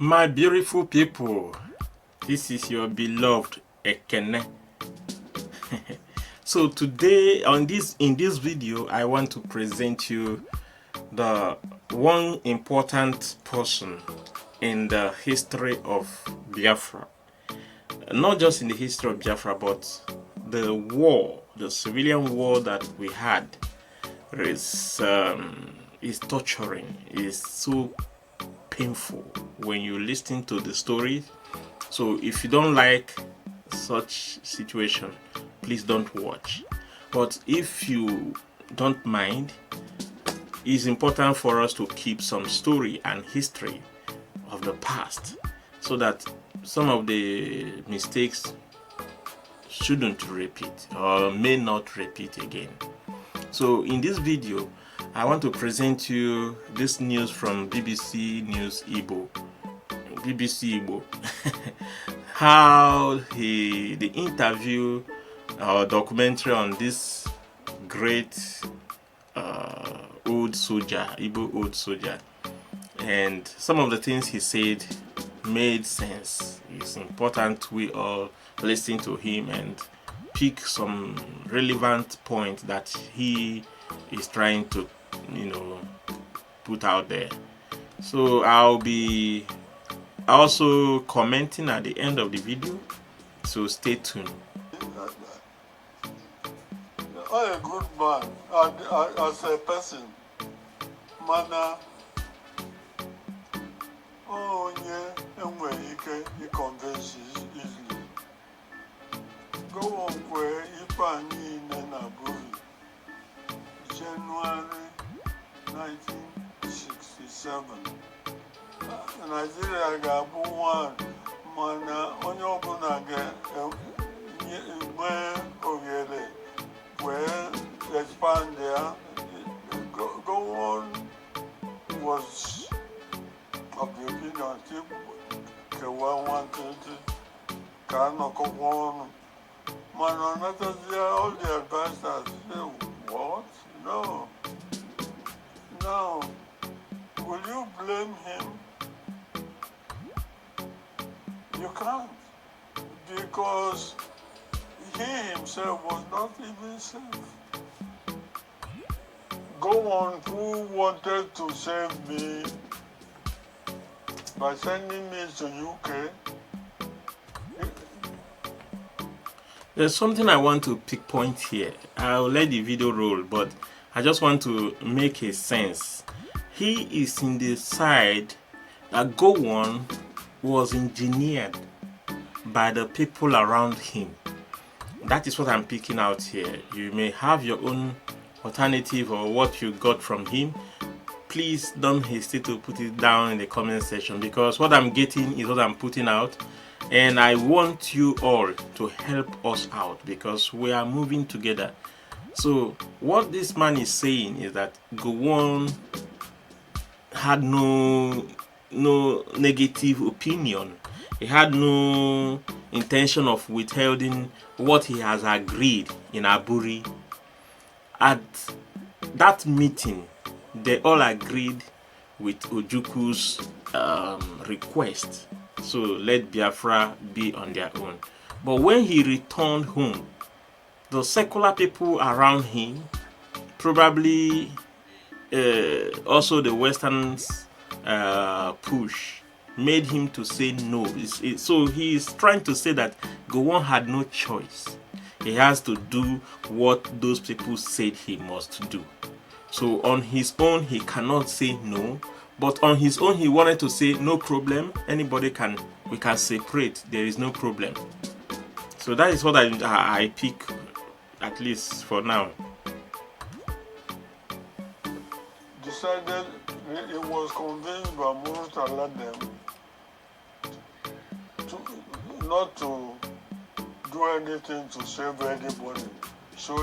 My beautiful people, this is your beloved Ekene. So today in this video, I want to present you the one important person in the history of Biafra. Not just in the history of Biafra, but the war, the civilian war that we had is torturing, is so painful when you listen to the story. So if you don't like such situation, please don't watch. But if you don't mind, it's important for us to keep some story and history of the past so that some of the mistakes shouldn't repeat or may not repeat again. So in this video, I want to present you this news from BBC News Igbo, BBC Igbo, how the interview or documentary on this great old soldier, Igbo old soldier, and some of the things he said made sense. It's important we all listen to him and pick some relevant point that he is trying to, put out there. So I'll be also commenting at the end of the video, so stay tuned. I'm a good man as a person. Mana enwe ike convince easily. Go on where Ipani Nenaburi, January 1967. Nigeria got one mana onye ọbụla ga-enwe ohere wee expand there. Go on was of the opinion Kewa wanted Kanoko. Man, all the advisors say, what? No. Now, will you blame him? You can't. Because he himself was not even safe. Go on, who wanted to save me by sending me to UK? There's something I want to pick point here. I'll let the video roll, but I just want to make a sense. He is in the side that Go On was engineered by the people around him. That is what I'm picking out here. You may have your own alternative or what you got from him. Please don't hesitate to put it down in the comment section, because what I'm getting is what I'm putting out. And I want you all to help us out because we are moving together. So what this man is saying is that Gowon had no negative opinion. He had no intention of withholding what he has agreed in Aburi. At that meeting, they all agreed with Ojuku's request. So let Biafra be on their own. But when he returned home, the secular people around him, probably also the Westerns push, made him to say no. So he is trying to say that Gowon had no choice. He has to do what those people said he must do. So on his own, he cannot say no. But on his own, he wanted to say, no problem, we can separate, there is no problem. So that is what I pick, at least for now. Decided he was convinced by most them not to do anything to save anybody. So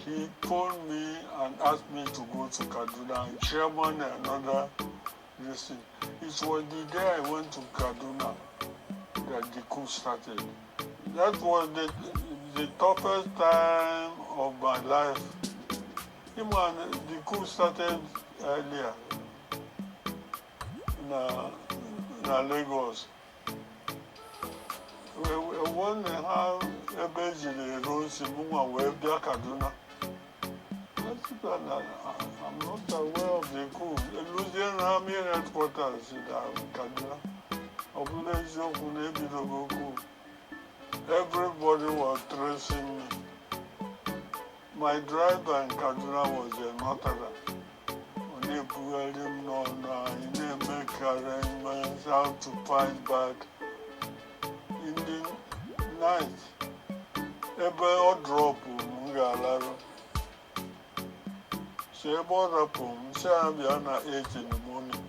he phoned me and asked me to go to Kaduna, and chairman and another this. It was the day I went to Kaduna that the coup started. That was the toughest time of my life. Even the coup started earlier. na Lagos. One how ebe jiri Rosi Munwa wee bịa Kaduna. I'm not aware of the coup. Louisiana Army headquarters in Kaduna. Everybody was tracing me. My driver in Kaduna was a Northerner. When he put him on, he didn't make arrangements how to fight back. In the night, every drop Mungalaro. So about Rapum, Sabiana 8 in the morning.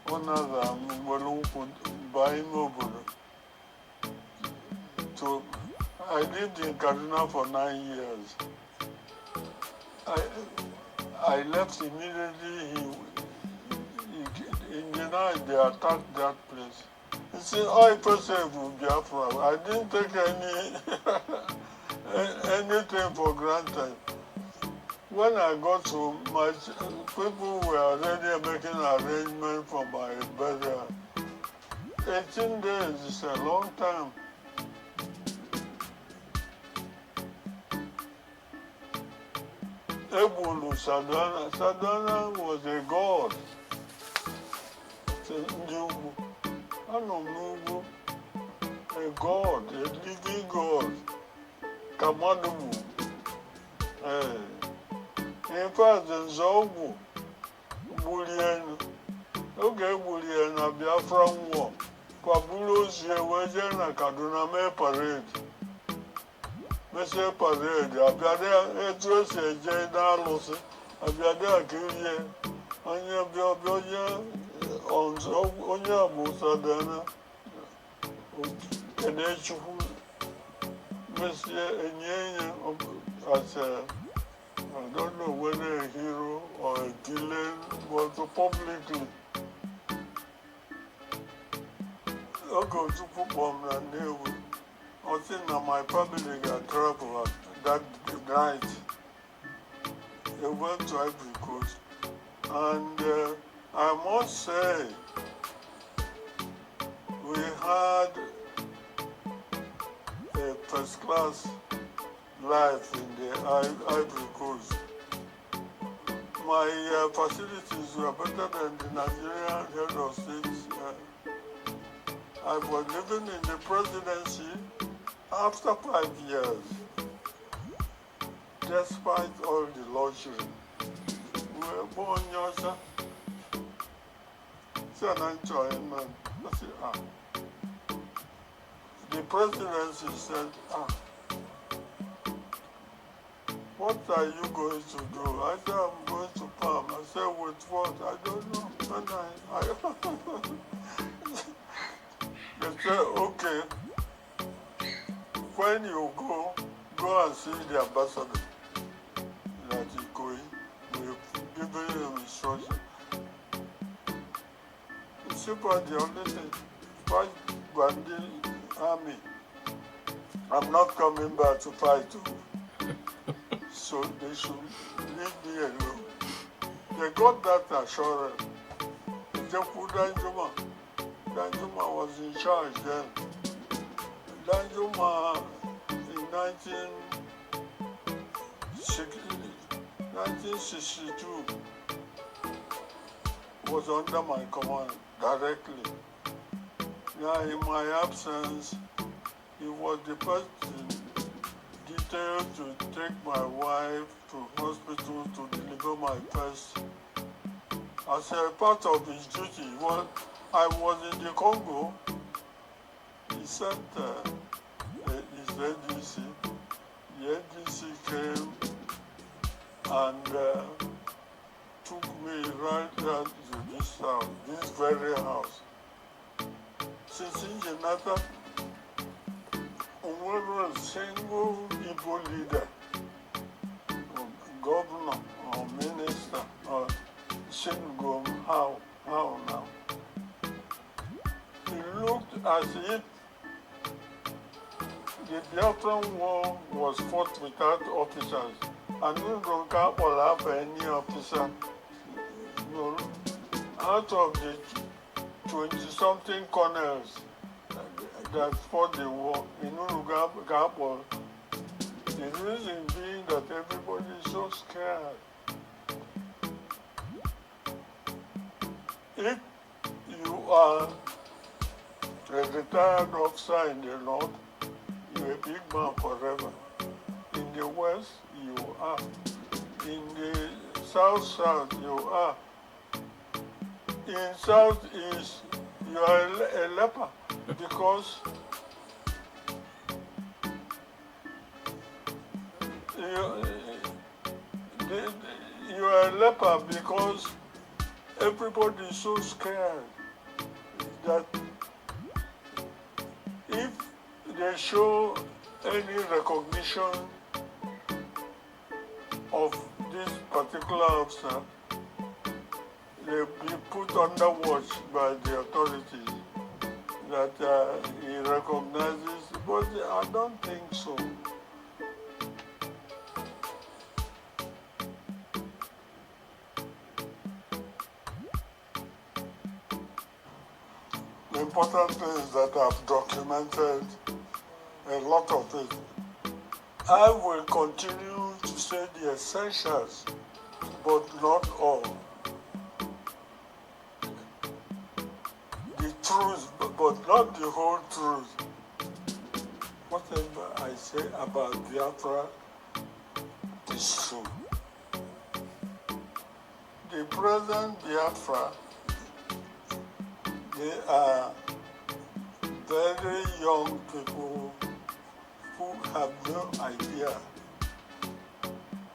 Another Mbalum could buy mobile. So I lived in Kaduna for 9 years. I left immediately. In the night, they attacked that place. He said, I personally would Biafra. I didn't take anything for granted. When I got home, my people were already making arrangements for my burial. 18 days is a long time. Ebulu Sadana. Sadana was a god. A god, a living god. Kamadumu. In fact, in Zogu, Bullion, okay, Bullion, a Biafran war. Pabulos, Yewajana, Kaduna May parade. Mese parade, a Biada, a dress, a Jada Lucy, a Biada Kirie, Anya Bioboya, on your Musadana, and then Monsieur Enye, as a I don't know whether a hero or a villain, but publicly. I go to football and I think that my family got traveled that night. They went to Ivory Coast. And I must say, we had a first class life in the Ivory Coast. My facilities were better than the Nigerian head of states. I was living in the presidency after 5 years, despite all the luxury. We were born yourself. The presidency said, what are you going to do? I said, I'm going to farm. I said, with what? I don't know. They said, okay. When you go and see the ambassador that is going. We've given him instruction. You see, but the only thing, fight Gwandi army. I'm not coming back to fight too. So they should leave me alone. They got that assurance. Danjuma was in charge then. Danjuma in 1962 was under my command directly. Now in my absence, he was the person detailed to take my wife to hospital to deliver my first. As a part of his duty, when I was in the Congo, he sent his ADC. The ADC came and took me right down to this house, this very house. Since in Janata, we were a single Igbo leader, or governor, or minister, or Shingom, how now? It looked as if the Biafran war was fought without officers, and we don't have any officer. out of the 20-something colonels that fought the war in Urugabo, the reason being that everybody is so scared. If you are a retired officer in the North, you're a big man forever. In the West, you are. In the South, you are. In Southeast, you are a leper because you are a leper because everybody is so scared that if they show any recognition of this particular officer, they'll be put under watch by the authorities that he recognizes, but I don't think so. The important thing is that I've documented a lot of it. I will continue to say the essentials, but not all. The truth, but not the whole truth. Whatever I say about Biafra is true. The present Biafra, they are very young people who have no idea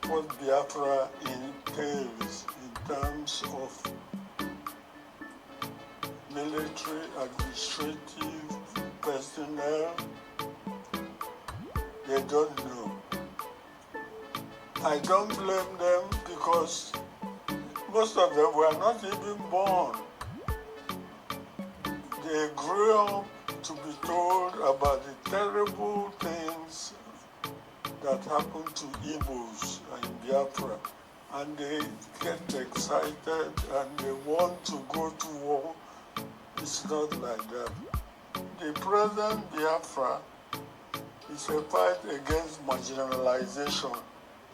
what Biafra entails in terms of military, administrative, personnel. They don't know. I don't blame them because most of them were not even born. They grew up to be told about the terrible things that happened to Igbos in Biafra, and they get excited and they want to go to war. It's not like that. The present Biafra is a fight against marginalization.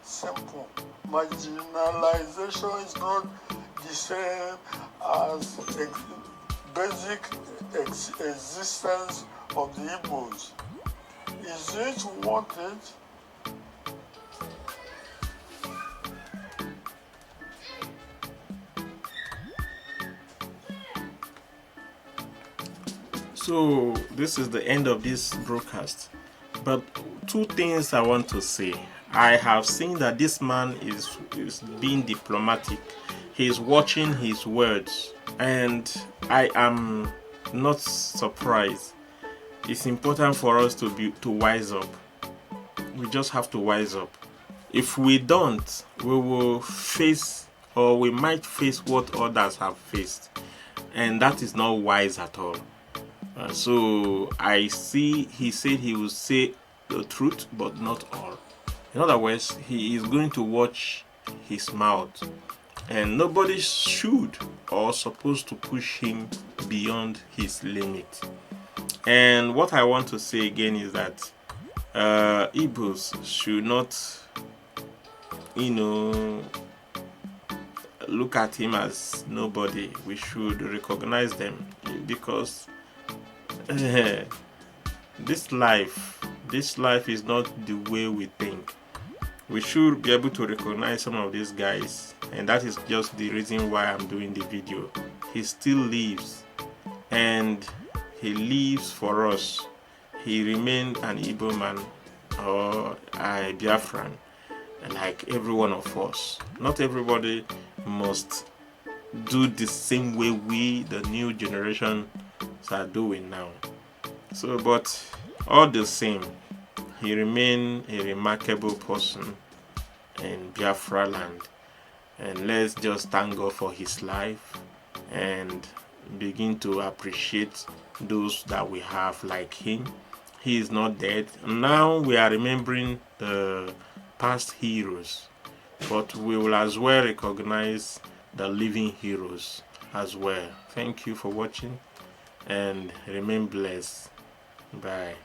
Simple. Marginalization is not the same as basic existence of the Igbos. Is it worth it? So this is the end of this broadcast. But two things I want to say. I have seen that this man is being diplomatic. He's watching his words, and I am not surprised. It's important for us to wise up. We just have to wise up. If we don't, we will face, or we might face what others have faced, and that is not wise at all. So I see he said he will say the truth, but not all. In other words, he is going to watch his mouth, and nobody should or supposed to push him beyond his limit. And what I want to say again is that Igbos should not, look at him as nobody. We should recognize them, because this life is not the way we think. We should be able to recognize some of these guys, and that is just the reason why I'm doing the video. He still lives, and he lives for us. He remained an Igbo man or a Biafran, like every one of us. Not everybody must do the same way we, the new generation, are doing now. So, but all the same, he remained a remarkable person in Biafra land. And let's just thank God for his life and begin to appreciate those that we have like him. He is not dead. Now we are remembering the past heroes, but we will as well recognize the living heroes as well. Thank you for watching and remain blessed. Bye.